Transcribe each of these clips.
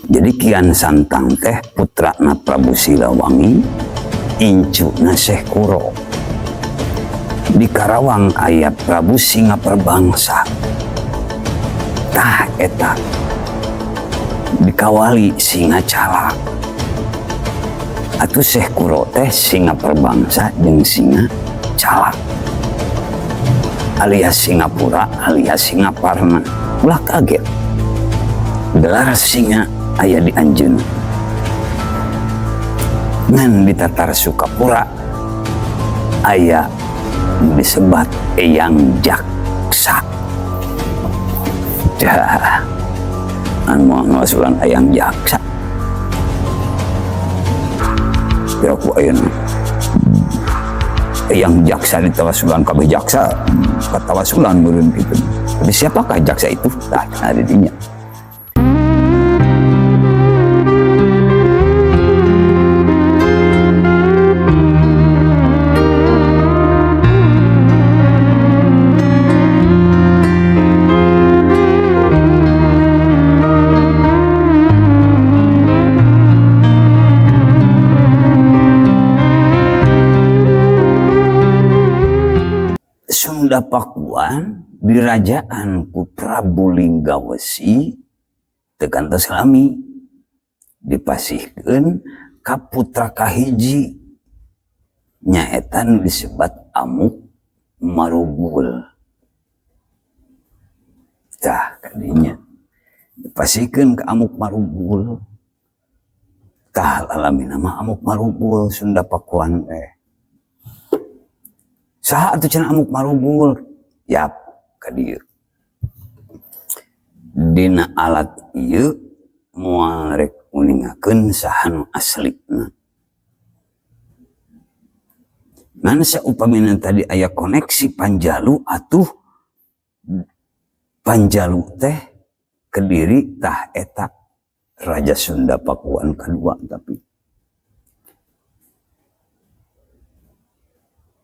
Jadi Kian Santang teh putrana Prabu Silawangi, incuna Syekh Kuro. Di Karawang aya Prabu Singaperbangsa. Tah eta dikawali Singacala. Atuh Syekh Kuro teh Singaperbangsa jeung Singacala. Alias Singapura, alias Singaparna. Ulah kaget. Gelar singa aya di Anjeuna. Ngan di Tatar Sukapura aya disebat Eyang Jaksa. Dah, anu ngasulan Eyang Jaksa. Kira-kira ayeuna Eyang Jaksa ditawasulan kabeh jaksa, katawasulan meureun kitu. Tapi siapakah jaksa itu? Tah ada dinya. Sunda Pakuan dirajaan ku Prabu Linggawesi tekan Selami dipasihkeun ka putra kahiji nyaeta nu disebat Amuk Marugul. Tah kadinya dipasihkeun ka Amuk Marugul. Tah lalami nama Amuk Marugul Sunda Pakuan teh. Saha atuh cenah Amuk Marugul? Yap, ka dieu. Dina alat ieu moal rek uningakeun saha nu aslina. Ngan saupamina tadi aya koneksi Panjalu atuh Panjalu teh Kediri tah eta Raja Sunda Pakuan kadua tapi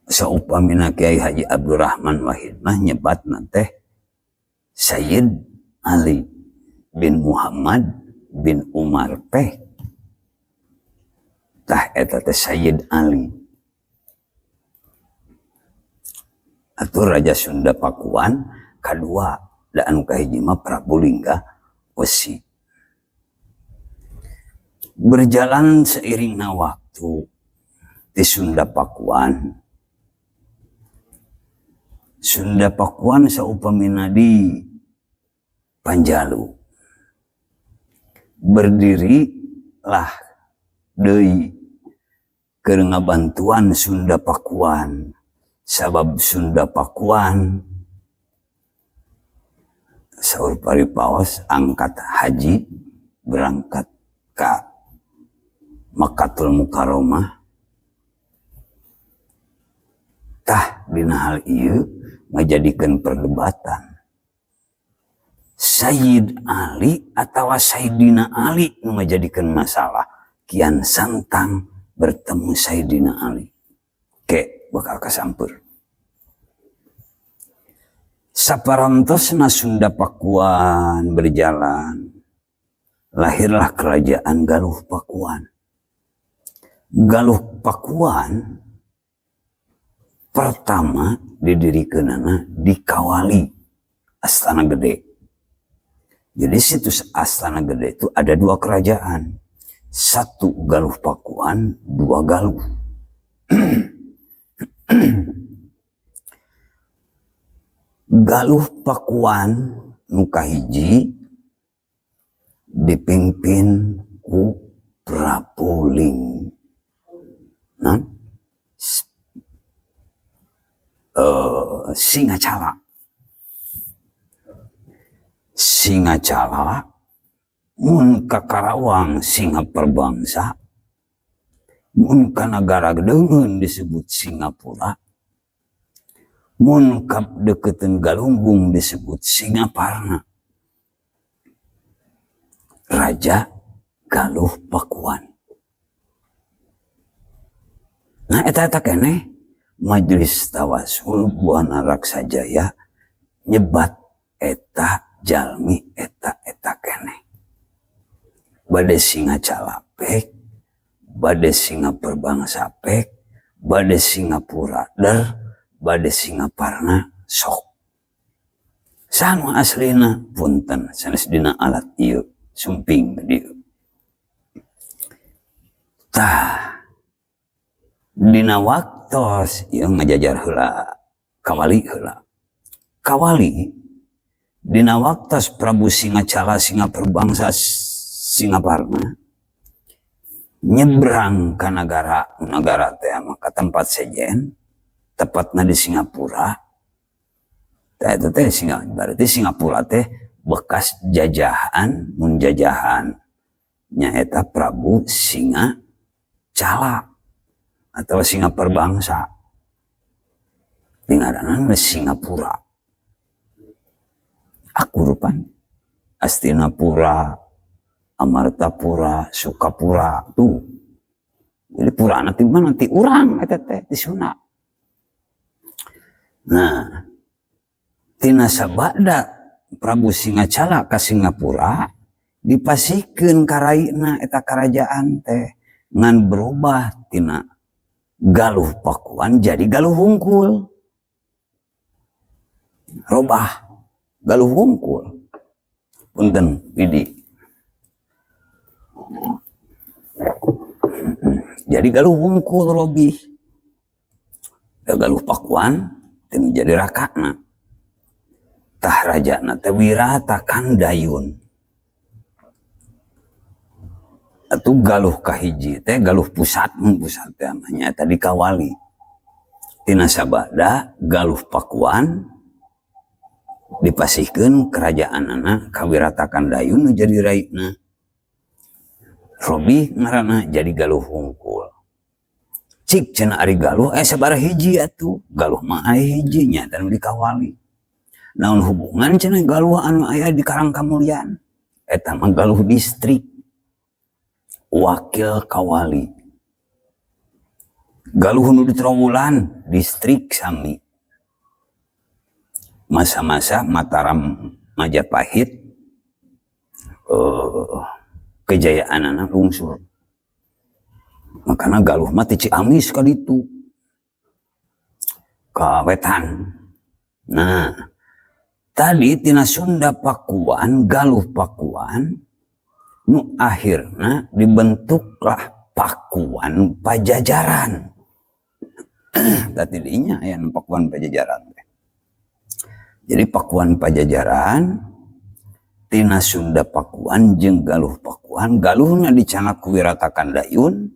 saupamina Kiai Haji Abdurrahman Wahid mah nyebatna teh Sayyid Ali bin Muhammad bin Umar teh tah eta teh Sayyid Ali. Atuh Raja Sunda Pakuan kadua da anu kahiji mah Prabu Linggawesi. Berjalan seiringna waktu di Sunda Pakuan saupamina di Panjalu berdirilah deui keur ngabantuan Sunda Pakuan sabab Sunda Pakuan saur paripaos angkat haji berangkat ka Makkatul Mukarramah. Tah dina hal ieu ngajadikeun perdebatan Sayyid Ali atawa Sayyidina Ali nu ngajadikeun masalah Kian Santang bertemu Sayyidina Ali. Ke bakal kasampeur. Saparantosna Sunda Pakuan berjalan, lahirlah kerajaan Galuh Pakuan. Galuh Pakuan pertama didirikanana di Kawali Astana Gede. Jadi situs Astana Gede itu ada dua kerajaan. Satu Galuh Pakuan, dua Galuh. Galuh Pakuan nu kahiji dipimpin ku Prabu Singacala. Singacala mun ka Karawang Singaperbangsa, mun ka Nagara Gedeungeun disebut Singapura, mun ka deukeuteun Galunggung disebut Singaparna. Raja Galuh Pakuan. Nah eta keneh Majelis Tawasul Buana Raksajaya nyebat eta jalmi eta keneh. bade singa calapek, bade singa perbangsa-pek, bade Singapura der, bade Singaparna sok. Sanu aslina punten sanes dina alat ieu sumping dieu. Tah dina waktos ieu ngajajar heula kawali heula. Kawali dina waktos Prabu Singacala singa perbangsa Singaparna nyebrang ke negara teh ke tempat sejen tepatna di Singapura. Tah itu teh berarti Singapura teh bekas jajahan mun jajahan nyaeta Prabu Singacala atau singa perbangsa tinggalan Singapura. Akurupan Astinapura, Amartapura, Sukapura tuh. Jadi pura nanti mana nanti urang eta teh di Sunda. Nah, tina sabada Prabu Singacala ka Singapura dipasikeun karaina eta kerajaan teh ngan berubah tina Galuh Pakuan jadi Galuh Hungkul. Robah Galuh Hungkul. Punten Widi. Jadi Galuh Hungkul Robi. Galuh Pakuan tinu jadi rakana. Tah rajana teh Wirata Kandayun. Atuh Galuh kahiji teh Galuh pusat teh namanya tadi Kawali. Tina sabada Galuh Pakuan dipasihkeun kerajaanana ka Wirata Kandayun nu jadi raina. Robi ngaranna jadi Galuh Hungkul. Cik cenah ari Galuh sabaraha hiji atuh. Galuh mah aya hiji nya dan dikawali. Naon hubungan cenah Galuh anu aya di Karangkamulyan? Eta mah Galuh distrik. Wakil Kawali. Galuh nu di Trowulan distrik sami. Masa-masa Mataram Majapahit kejayaanana lungsur. Makanya Galuh mah teu Ciamis ka ditu. Ka wetan. Nah, tadi tina Sunda Pakuan, Galuh Pakuan nu akhirna dibentuklah Pakuan Pajajaran. Tadi dinya aya Pakuan Pajajaran. Jadi Pakuan Pajajaran tina Sunda Pakuan jeung Galuh Pakuan, Galuhna dicanak ku Wirata Kandayun,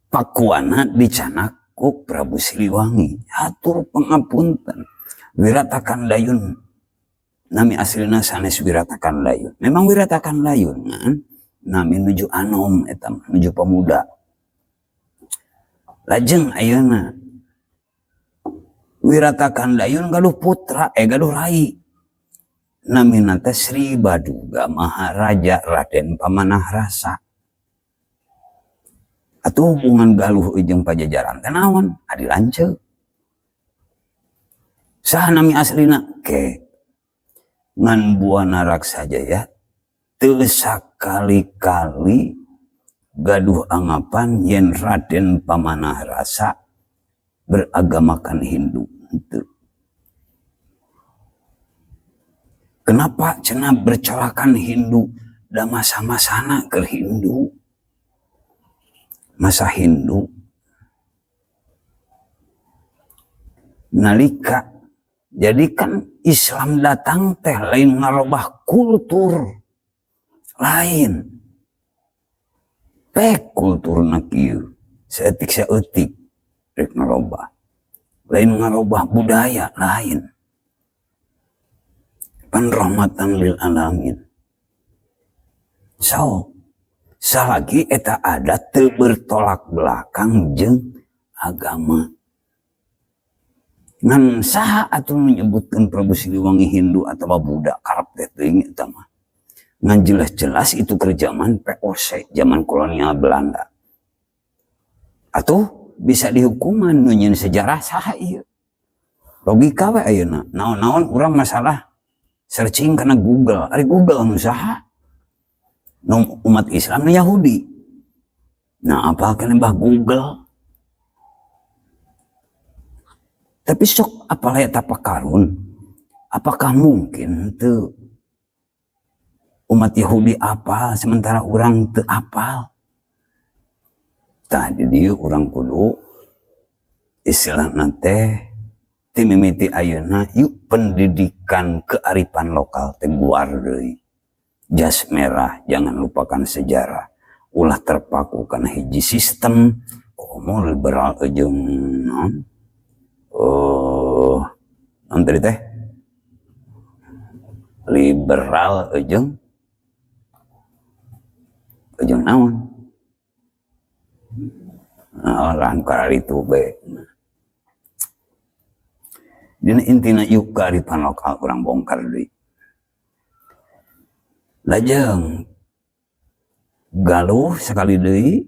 Pakuana dicanak ku Prabu Siliwangi. Hatur pangapunten. Wirata Kandayun nami aslina sanes Wirata Kandayun. Memang Wirata Kandayun kan nami nuju anom eta nuju pemuda. Lajeng ayeuna Wirata Kandayun Galuh putra Galuh rai. Namina teh Sri Baduga Maharaja Raden Pamanahrasa. Atuh hubungan Galuh jeung Pajajaran teh naon? Adi lanceuk. Saha nami aslina? Ngan Buana Raksajaya teu sakali-kali gaduh anggapan yen Raden Pamanahrasa beragamakan Hindu. Kenapa cenah bercolakan Hindu da masa-masana ke Hindu? Masa Hindu nalika jadi kan Islam datang teh lain ngarobah kultur lain. Pek kulturna kieu saeutik saeutik rek ngarobah. Lain ngarobah budaya lain. Panrahmatan lil alamin. So, salagi eta adat teu bertolak belakang jeung agama. Ngan saha atuh menyebutkan Prabu Siliwangi Hindu atau Buddha karep teh teuing eta mah. Ngan jelas-jelas itu kerjaman POC zaman kolonial Belanda. Atuh bisa dihukuman nu nyeun sejarah saha ieu. Logika we ayeuna. Naon-naon urang masalah searching kana Google. Ari Google nu saha? umat Islam na Yahudi. Nah, apa kan bah Google. Tapi sok apalah eta pakarun. Apakah mungkin tuh umat Yahudi apa sementara orang teu apal? Tadi dia orang kudu istilahna teh timimiti ayeuna yuk pendidikan kearifan lokal teh guar deui. Jas merah, jangan lupakan sejarah. Ulah terpaku kana hiji sistem komo liberal jeung non tadi teh liberal jeung naon orang karari itu be. Dina intina yuk kearifan lokal kurang bongkar deui. Lajeng galuh sekali deui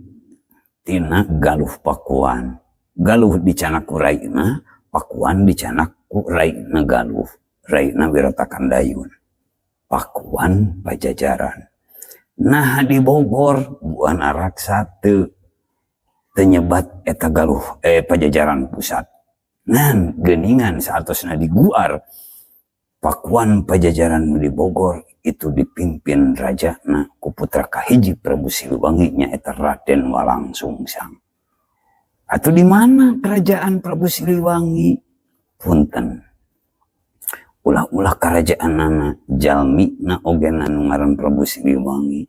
tina galuh Pakuan. Galuh dicanak ku raina, Pakuan dicanak ku raina galuh. Raina Wiratakan Dayun. Pakuan Pajajaran. Nah di Bogor Buana Raksa teu nyebat eta galuh Pajajaran pusat. Ngan geuningan saatosna di Guar Pakuan Pajajaran di Bogor itu dipimpin rajana ku putra kahiji Prabu Siliwangi nya eta Raden Walangsungsang. Atuh di mana kerajaan Prabu Siliwangi? Punten. Ulah-ulah kerajaanana jalmina ogena nu ngaran Prabu Siliwangi.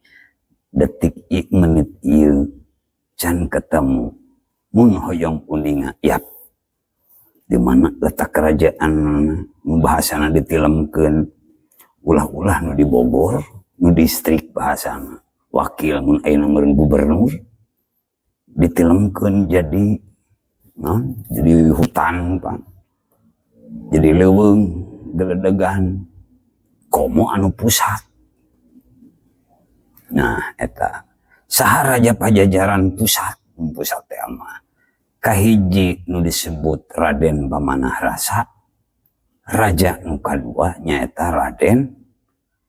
Detik menit ieu can ketemu mun hoyong uninga yap. Di mana letak kerajaan nu bahasana ditilemkeun ulah-ulah nu di Bogor nu distrik bahasana wakil mun ayeuna meureun gubernur ditilemkeun jadi hutan Pak. Jadi leuweung geledegan komo anu pusat. Nah eta saha raja Pajajaran pusat teh mah kahiji nu disebut Raden Pamanah Rasa. Raja nu kadua nyaeta Raden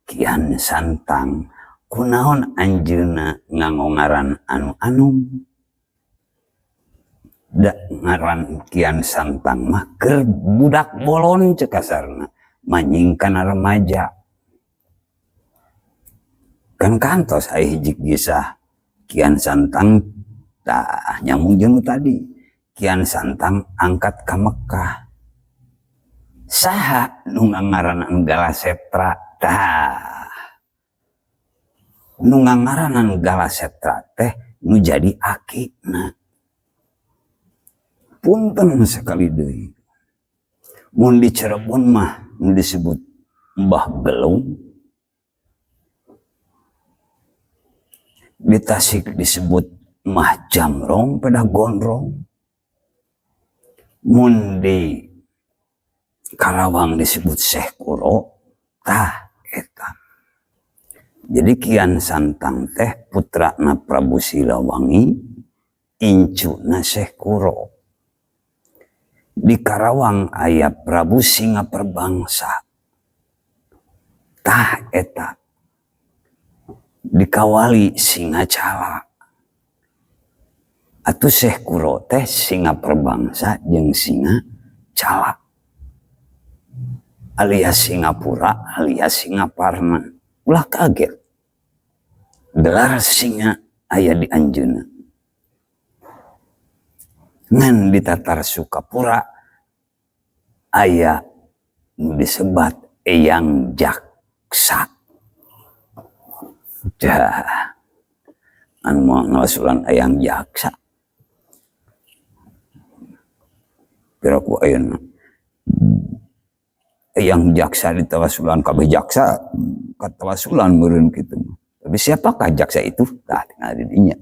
Kian Santang. Kunaon anjeunna ngangongaran anu-anum? Da ngaran Kian Santang mah keur budak bolon ceuk kasarna, manying kana remaja. Kan kantos aya hiji kisah Kian Santang tah nyambung jeung tadi. Kian Santang angkat ka Mekah. Saha nu ngangaranan Galasetra tah. Nu ngangaranan Galasetra teh nu jadi akina. Punten sekali deui. Mun di Cirebon mah nu disebut Mbah Gelung. Di Tasik disebut Mah Jamrong pada Gondrong. Mun di Karawang disebut Syekh Kuro tah eta. Jadi Kian Santang teh putrana Prabu Siliwangi, incuna Syekh Kuro. Di Karawang aya Prabu Singaperbangsa. Tah eta. Dikawali Singacala. Atuh Syekh Kuro teh Singaperbangsa jeung Singacala. Alias Singapura, alias Singaparna. Ulah kaget. Gelar singa aya di anjeunna. Ngan di Tatar Sukapura aya nu disebat Eyang Jaksa. Dah anu moal ngasulan Eyang Jaksa. Piraku ayeuna Eyang Jaksa ditawasulan kabeh jaksa katawasulan meureun kitu. Tapi siapakah jaksa itu? Tah tinggal di dinya.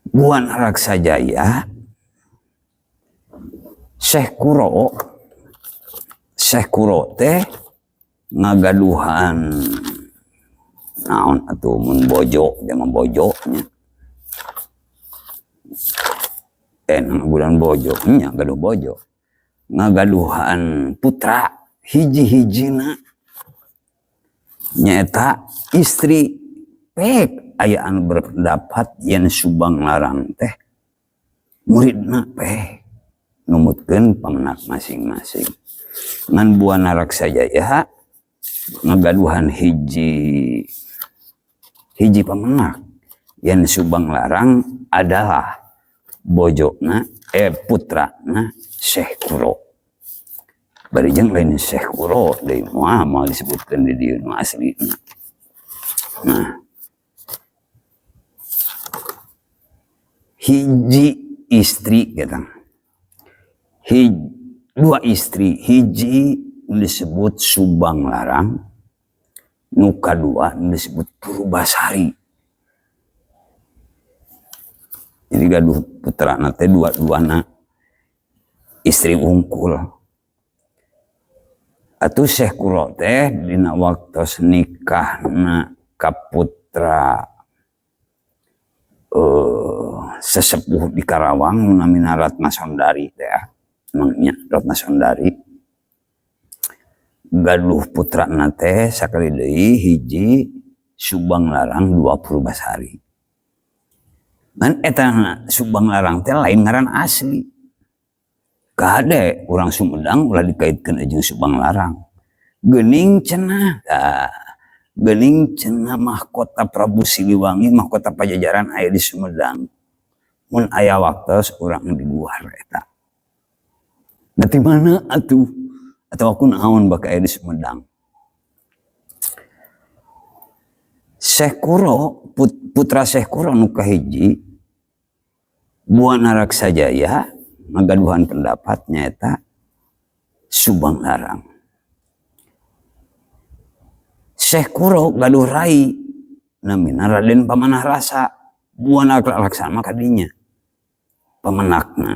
Buana Raksa Jaya Syekh Kuro teh ngagaduhan naon atuh mun bojo jeung bojona bulan bojo nya gaduh bojo ngagaduhan putra hiji-hijina nyata istri pek ayaan berpendapat yen Subang Larang teh muridna pek numutkeun pamenak masing-masing. Ngan Buana Raksajaya ngagaduhan hiji pamenak yen Subang Larang adalah bojona putrana Syekh Kuro. Bari jeung lain Syekh Kuro deui moal disebutkeun di dieu nu aslina. Nah, hiji istri gitu. Dua istri, hiji disebut Subang Larang, nu kadua disebut Purbasari. Jadi gaduh putrana teh dua-duana istri unggul. Atuh Syekh Kuro teh dina waktos nikahna ka putra sesepuh di Karawang namina Ratna Sondari teh emangnya Ratna Sondari gaduh putrana teh sakali deui hiji Subang Larang, dua Purbasari. Dan eta Subang Larang teh lain ngaran asli. Kade urang Sumedang ulah dikaitkeun jeung Subang Larang. Geuning cenah. Geuning cenah mahkota Prabu Siliwangi, mahkota Pajajaran aya di Sumedang. Mun aya waktos urang di luar eta. Da ti mana atuh? Atawa kunaon baka aya di Sumedang? Syekh Kuro, putra Syekh Kuro nu kahiji Buana Raksajaya ngagaduhan pendapat nyata Subang Larang. Syekh Kuro gaduh rai namina Raden Pamanah Rasa, Buana Laksana kadinya pemenakna.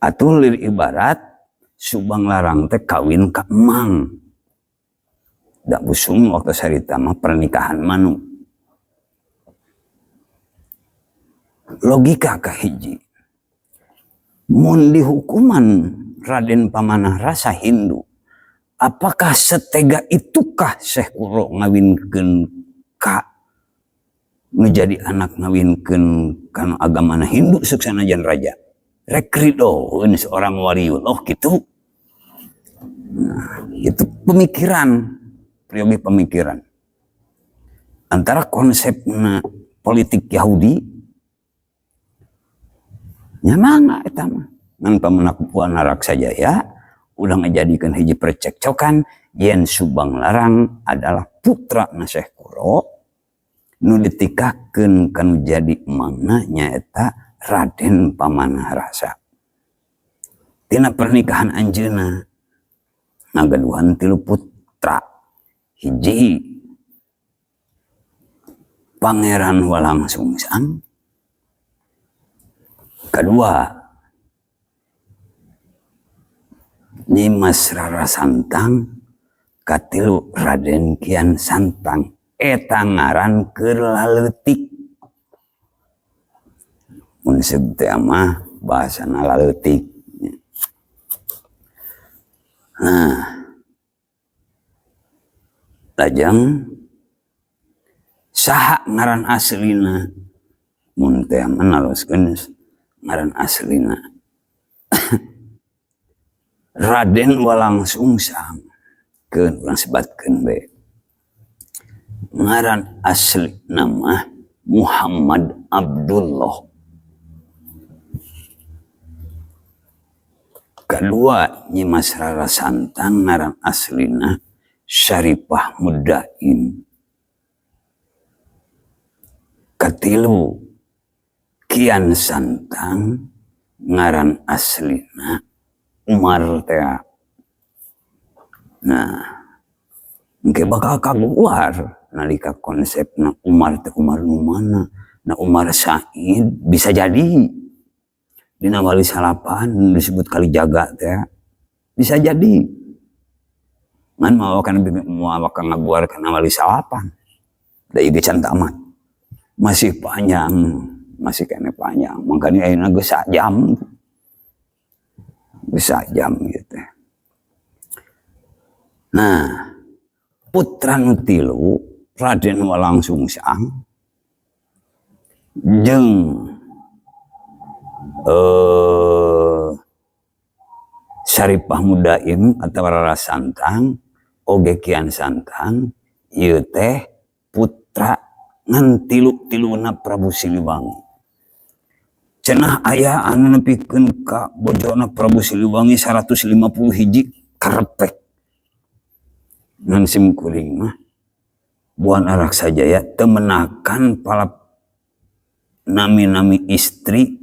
Atuh lir ibarat Subang Larang teh kawin ka emang. Da busung waktu sarita mah pernikahan manu. Logika kahiji. Mun di hukuman Raden Pamanah Rasa Hindu, apakah setega itukah Syekh Kuro ngawinkeun ka menjadi anak ngawinkeun kana agamana Hindu suksanajan raja? Rek ridho seorang waliullah gitu. Nah, itu pemikiran, priyogi pemikiran. Antara konsepna politik Yahudi nyamana eta mah ngan pamenak Buana Raksajaya udah ngajadikeun hiji percekcokan yen Subang Larang adalah putra na Syekh Kuro nu ditikakeun kanu jadi emangna nyaeta Raden Pamanah Rasa. Tina pernikahan anjeunna ngagaduhan 3 putra. Hiji Pangeran Walangsungsang, kedua Nyimas Rara Santang, katilu Raden Kian Santang. Eta ngaran keur laleutik. Mun teh mah bahasana laleutik. Nah, lajang saha ngaran aslina? Mun teh mah naloskeun ngaran aslina Raden Walangsungsang, keun urang sebatkeun bae. Ngaran asli nama Muhammad Abdullah. Kedua Nyimas Rara Santang ngaran aslina Syaripah Mudaim. Katilu Kian Santang ngaran aslina Umar teh. Nah, engke bakal kaluar nalika konsepna Umar teh Umar nu mana? Nah, Umar Said bisa jadi dina Wali Salapan disebut Kalijaga teh bisa jadi. Man mau kan ngaguar kana Wali Salapan. Da ieu can tamat. Masih panjang, masih kene panjang. Makanya ayeuna geus sajam. Geus sajam gitu. Nah, putra nutilu Raden Walangsungsang jeung Syaripah Mudaim atau Rara Santang oge Kian Santang ieu teh putra ngan tilu-tiluna Prabu Siliwangi. Cenah aya anu nepikeun ka bojona Prabu Siliwangi 150 hiji karepek. Ngan sim kuring mah Buan Araksa Jaya temenakan palap nami-nami istri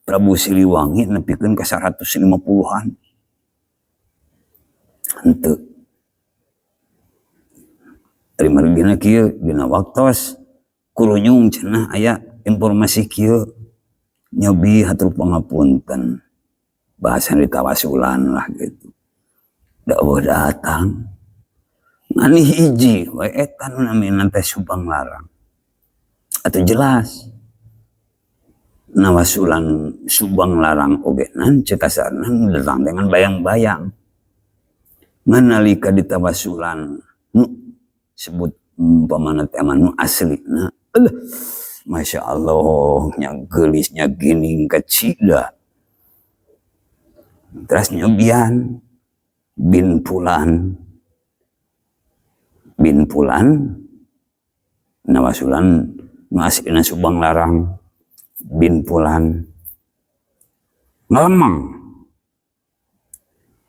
Prabu Siliwangi nepikeun ka 150-an. Henteu. Ari margina kieu dina waktos kulunyung cenah aya informasi kieu nyobi hatur pangapunten. Bahasan ditawasulan lah gitu. Dawuh datang ngani hiji wae eta nu namina teh Subang Larang. Atuh jelas nawasulan Subang Larang oge nan cekasarna datang dengan bayang-bayang. Nganalika ditawasulan nu sebut umpamana teh nu aslina. Masya Allah nya geulisnya gining kecida. Terus nyobian bin Pulan nawasulan nu aslina Subang Larang bin Pulan ngalemang.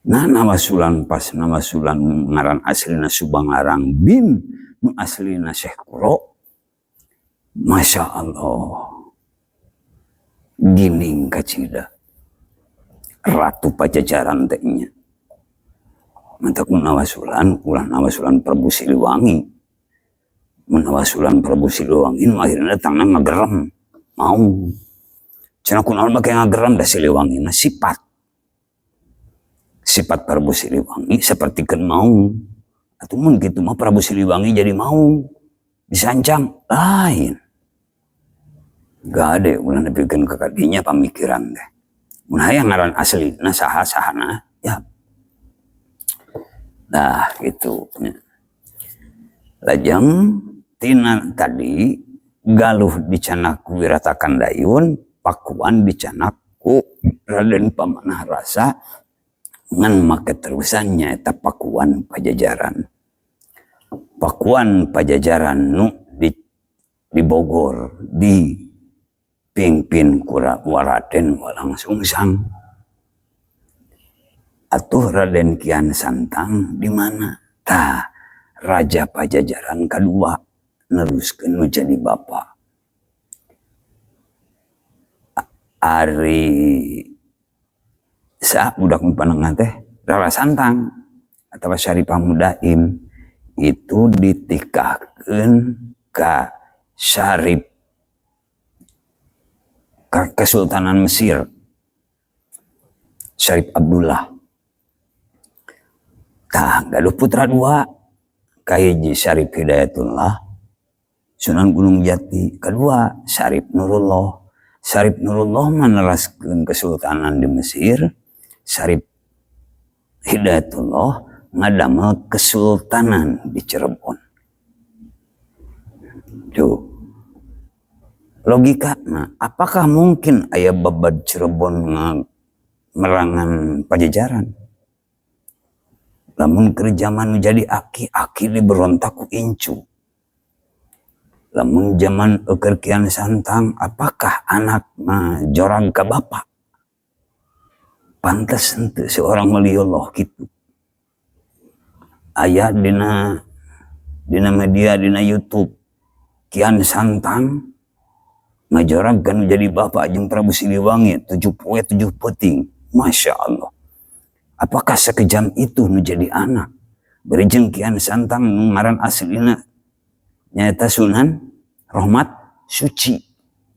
Nah nawasulan pas nawasulan ngaran aslina Subang Larang bin nu aslina Syekh Kuro. Masya Allah gining kacida Ratu Pajajaran tehnya. Mantak nawasulan ulah nawasulan Prabu Siliwangi. Nawasulan Prabu Siliwangi akhirnya datangna ngagerem mau. Cenah kunaon make ngagerem da Siliwangi na sifat Prabu Siliwangi sapertikeun maung. Atuh mun kitu mah Prabu Siliwangi jadi maung disancang lain. Gak ada ulah nepikeun ka kadinya pamikiran teh. Mun hayang ngaran aslina saha-sahana ya. Nah gitu. Lajeng tina tadi galuh dicanak ku Wiratakan Dayun, Pakuan dicanak ku Raden Pamanah Rasa ngan make terusannya eta Pakuan Pajajaran. Pakuan Pajajaran nu di Bogor di pimpin kura Raden Walangsungsang. Atuh Raden Kian Santang di mana? Tah Raja Pajajaran kedua neruskeun nu jadi bapa. Ari sa budak panengan teh Rara Santang atau Syaripah Mudaim itu ditikahkeun ka Syarif Kesultanan Mesir Syarif Abdullah. Tah gaduh putra dua kahiji Syarif Hidayatullah Sunan Gunung Jati, kedua Syarif Nurullah. Syarif Nurullah meneraskeun kesultanan di Mesir, Syarif Hidayatullah ngadamel kesultanan di Cirebon. Tuh logika, nah, apakah mungkin aya babad Cirebon merangan Pajajaran? Lamun keur zaman jadi aki-aki diberontak ku Incu. Lamun zaman keur Kian Santang, apakah anak jorang ka bapa? Pantes henteu seorang waliullah kitu. Aya dina media dina YouTube Kian Santang ngajoragkeun jadi bapak jeung Prabu Siliwangi 7 poe 7 peuting. Masya Allah. Apakah sekejam itu nu jadi anak? Berijeng Kian Santang ngaran aslina nyaeta Sunan Rahmat Suci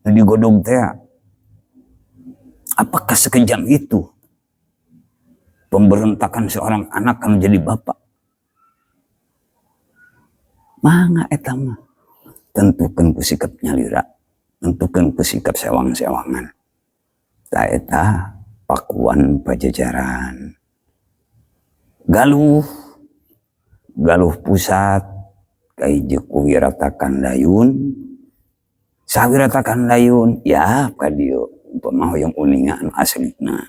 nu digodog teh. Apakah sekejam itu pemberontakan seorang anak kan jadi bapak? Mangga eta mah tentukeun ku sikap nyalira, tentukeun ku sikap sewang-sewangan. Ta eta Pakuan Pajajaran. Galuh Galuh Pusat kahiji ku Wiratakan Dayun. Sawiratakan Dayun ya ka dieu umpama hoyong uninga anu aslina.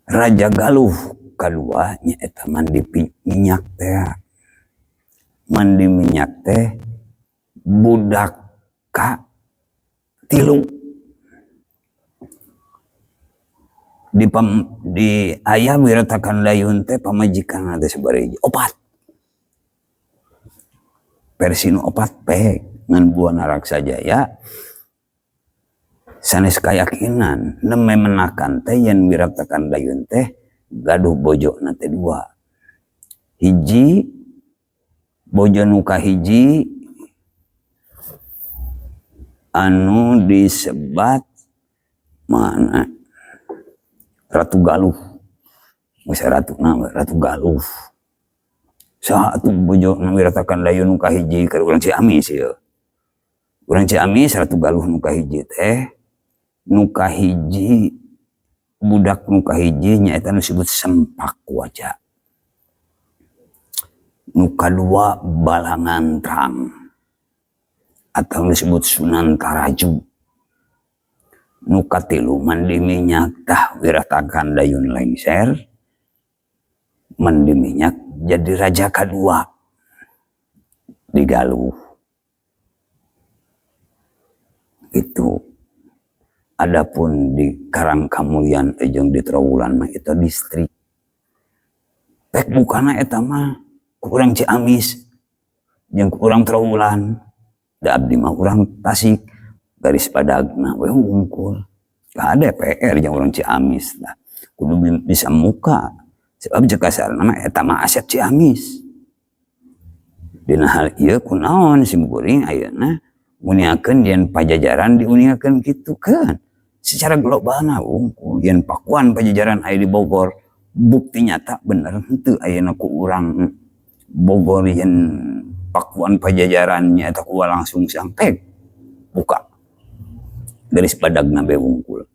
Raja Galuh kadua nyaeta mandi minyak teh. Mandi minyak teh budak ka 3 di ayah Wiratakan Dayun teh pamajikan teh sabaraha 4 versi nu 4 pek ngan Buana Raksajaya sanes kayakinan neme menakan teh yen Wiratakan Dayun teh gaduh bojona teh 2. Hiji bojo nu kahiji anu disebat mana Ratu Galuh. Masa Ratu Galuh. Saha atuh bojo nu Wiratakan Dayun nu kahiji ka urang Ciamis ieu. Urang Ciamis Ratu Galuh nu kahiji teh nu kahiji budak nu kahiji nyaeta nu disebut Sempak Waja. Nu kadua Balangantrang atau disebut Sunan Taraju. Nu katilu mandi minyak tah Wiratakan Dayun lengser. Mandi minyak jadi raja kedua di Galuh. Itu. Adapun di Karangkamuyan jeung di Trowulan mah itu distrik. Pek bukana eta mah ku urang Ciamis jeung ku urang Trowulan. Da abdi mah urang Tasik garis padagna we hungkul. Ka ada PR jeung urang Ciamis lah. Kudu bisa muka. Sebab jeung kasarna mah eta mah aset Ciamis. Dina hal ieu kunaon simkuring ayeuna muniakeun yen Pajajaran diuniakeun kitu kan. Secara global na wungkul yen Pakuan Pajajaran aya di Bogor bukti nyata bener henteu ayeuna ku urang Bogor yen Pakuan Pajajaran nyata ku langsung sampai buka garis padagna be wungkul.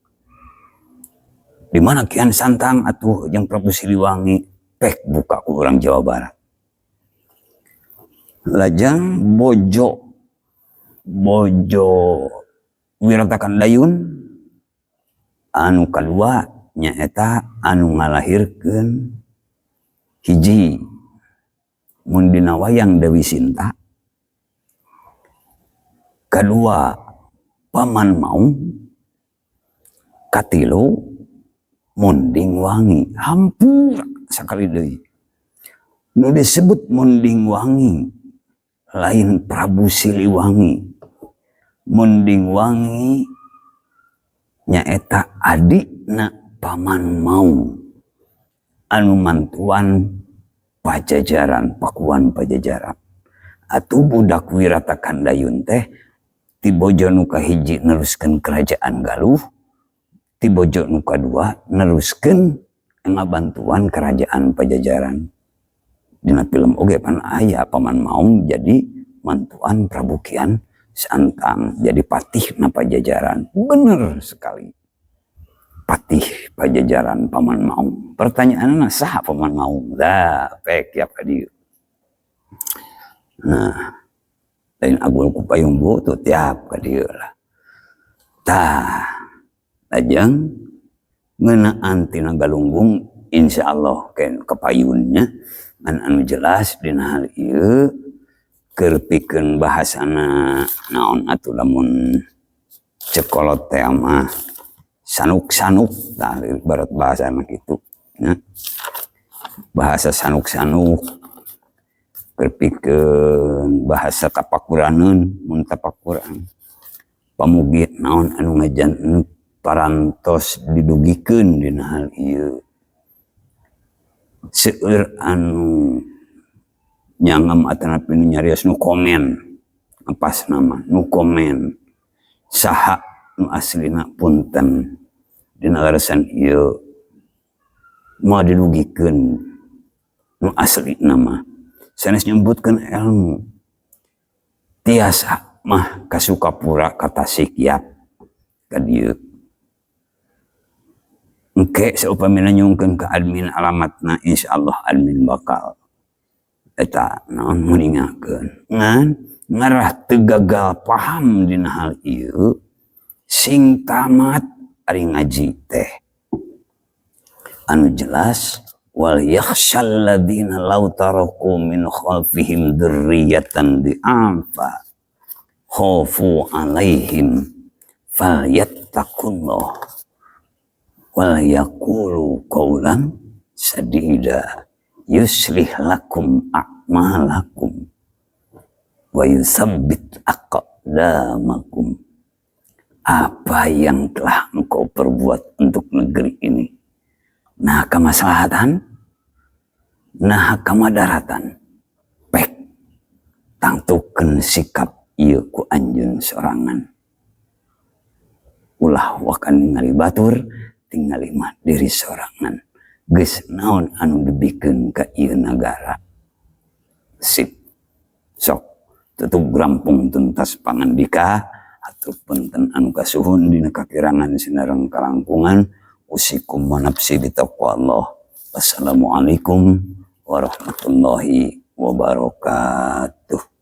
Di mana Kian Santang atuh jeung Prabu Siliwangi pek buka ku urang Jawa Barat. Lajang bojo Wiratakan Dayun anu kadua nyaeta anu ngalahirkeun hiji mun dina wayang Dewi Sinta, kadua Paman Maung, katilu Monding Wangi. Hampura sakali deui. Nu disebut Monding Wangi lain Prabu Siliwangi. Monding Wangi nyaeta adikna Paman Maung anu mantuan Pajajaran, Pakuan Pajajaran. Atuh budak Wiratakan Dayun teh ti bojo nu kahiji neruskeun kerajaan Galuh, ti bojo nu kadua neruskeun ngabantuan kerajaan Pajajaran. Dina film oge pan aya Paman Maung jadi mantuan Prabu Kian Santang, jadi patihna Pajajaran. Bener sekali. Patih Pajajaran Paman Maung. Pertanyaanna saha Paman Maung? Dah pek ya kadieu. Nah, lain Agul ku payung butuh tiap kadieu lah. Tah, lajeng ngeunaan tina Galunggung insyaallah ken kepayunnya ngan anu jelas dina hal ieu keur pikeun bahasana naon atuh lamun cekolot teh mah sanuk-sanuk tah ibarat bahasana kitu nya. Bahasa sanuk-sanuk keur pikeun bahasa tapakuraneun mun tapakuran pamugi naon anu ngajan parantos didugikeun dina hal ieu. Seueur anu nyangem atanapi nu nyarios nu komen apas nama nu komen saha nu aslina punten dina leresan ieu moal didugikeun nu asli nama sanes nyebutkeun ilmu tiasa mah ka Sukapura ka Tasik ka dieu. Engke saupamina nyungkeun ke admin alamatna insyaallah admin bakal eta naon meningakeun ngan ngarah teu gagal paham dina hal ieu sing tamat ari ngaji teh anu jelas wal yakhshal ladzina law taraku min khalfihim dzurriyyatan di'afa khafu alaihim falyattaqullah wal yaqulu qawlan sadida yuslih lakum a'malakum wa yusabbit aqdamakum. Apa yang telah engkau perbuat untuk negeri ini, nah kemaslahatan, nah kamadaratan, pek tangtukeun sikap ieu ku anjeun sorangan. Ulah wakan ningali batur, tingali mah diri sorangan. Geus naon anu dibikeun ka ieu nagara. Sip. Sok tutup rampung tuntas pangandika atur punten anu kasuhun dina kakirangan sinareng kalangkungan usikum wa nafsi bitaqwallah. Wassalamualaikum warahmatullahi wabarakatuh.